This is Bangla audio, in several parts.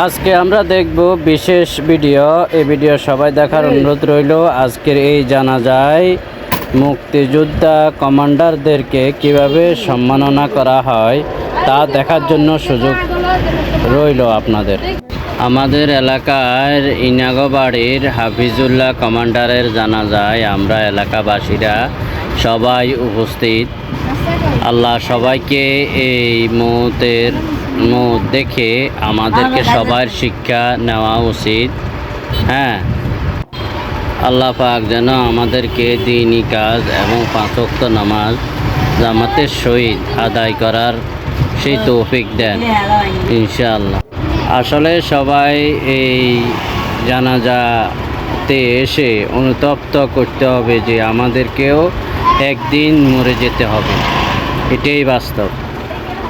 আজকে আমরা দেখব বিশেষ ভিডিও। এই ভিডিও সবাই দেখার অনুরোধ রইল। আজকের এই জানাজায় মুক্তিযোদ্ধা কমান্ডারদেরকে কিভাবে সম্মাননা করা হয় তা দেখার জন্য সুযোগ রইল আপনাদের। আমাদের এলাকার ইনাগোবাড়ির হাফিজুল্লাহ কমান্ডারের জানাজায় আমরা এলাকাবাসীরা সবাই উপস্থিত। আল্লাহ সবাইকে এই মুহূর্তের দেখে আমাদেরকে সবার শিক্ষা নেওয়া উচিত। হ্যাঁ, আল্লাহ পাক যেন আমাদেরকে দ্বীনি কাজ এবং 5 ওয়াক্ত নামাজ জামাতের সহিত আদায় করার সেই তৌফিক দেন ইনশাআল্লাহ। আসলে সবাই এই জানাজাতে এসে অনুতপ্ত করতে হবে যে আমাদেরকেও একদিন মরে যেতে হবে, এটাই বাস্তব।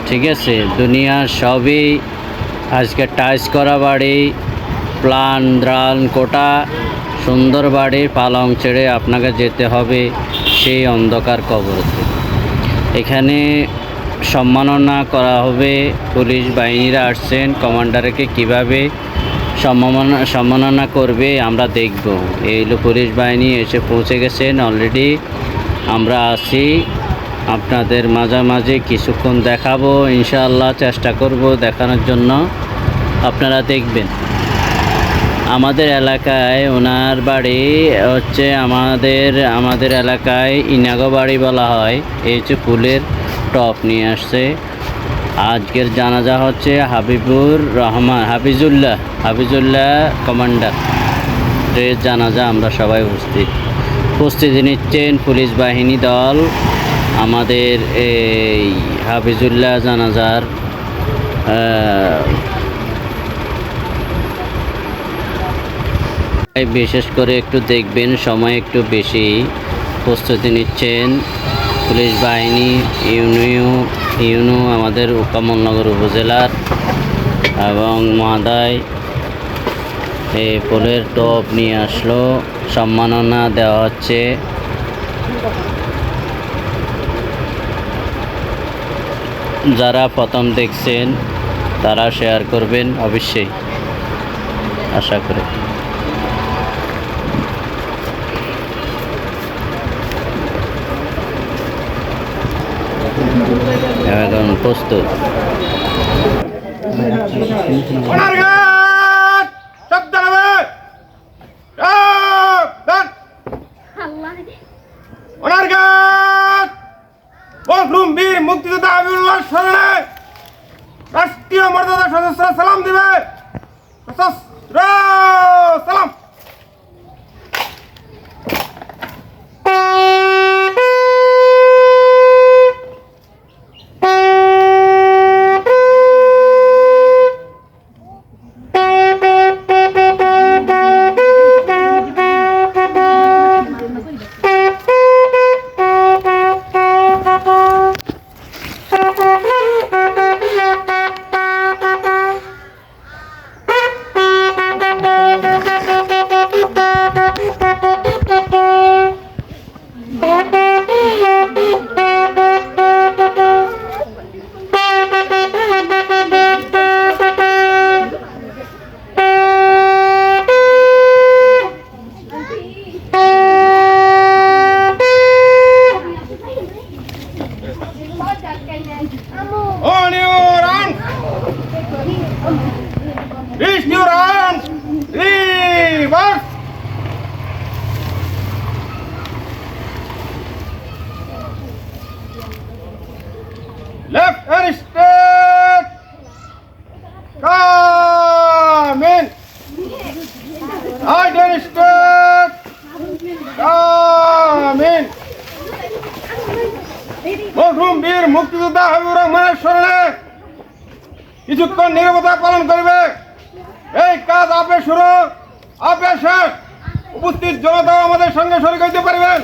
ঠিক আছে, দুনিয়ার সবই আজকে টাইস করা বাড়ি, প্লান দ্রান কোটা সুন্দর বাড়ি পালং ছেড়ে আপনাকে যেতে হবে সেই অন্ধকার কবরতে। এখানে সম্মাননা করা হবে। পুলিশ বাহিনীরা আসছেন, কমান্ডারকে কিভাবে সম্মাননা করবে আমরা দেখব। এই হলো পুলিশ বাহিনী এসে পৌঁছে গেছেন অলরেডি। আমরা আছি আপনাদের মাঝামাঝি কিছুক্ষণ দেখাবো ইনশাআল্লাহ, চেষ্টা করব দেখানোর জন্য, আপনারা দেখবেন। আমাদের এলাকায় ওনার বাড়ি হচ্ছে আমাদের এলাকায় ইনাগোবাড়ি বলা হয়। এই হচ্ছে ফুলের টপ নিয়ে আসছে। আজকের জানাজা হচ্ছে হাফিজুল্লাহ কমান্ডার এর জানাজা। আমরা সবাই প্রস্তুতি নিচ্ছেন পুলিশ বাহিনী দল আমাদের এই হাফিজুল্লাহ জানাজার বিশেষ করে একটু দেখবেন, সময় একটু বেশি প্রস্তুতি নিচ্ছেন পুলিশ বাহিনী। ইউনো আমাদের কমলনগর উপজেলার এবং মহাদায় এই ফুলের টপ নিয়ে আসলো, সম্মাননা দেওয়া হচ্ছে। যারা প্রথম দেখছেন তারা শেয়ার করবেন অবশ্যই, আশা করি। এখন প্রস্তুত। বীর মুক্তিযোদ্ধা হাবিবুল্লাহ স্মরণে রাষ্ট্রীয় মর্যাদা সদস্য সালাম দিবে। সালাম। On your arms! Reach your arms! Reverse! Left and straight! Come in! Right and straight! Come in! মরহুম বীর মুক্তিযোদ্ধা হাবিবুর রহমানের স্মরণে কিছুক্ষণ নীরবতা পালন করবে। এই কাজ আপে শুরু আপে শেষ। উপস্থিত জনতাও আমাদের সঙ্গে শরীক হইতে পারবেন।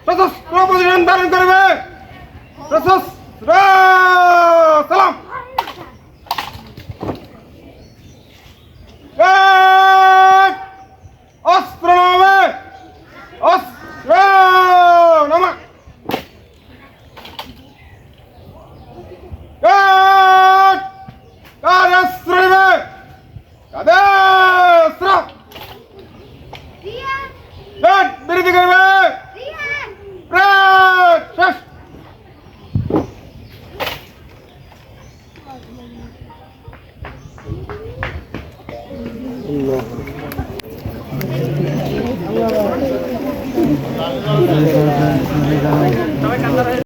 সশস্ত্র পজিশন ধারণ করবে। সালাম।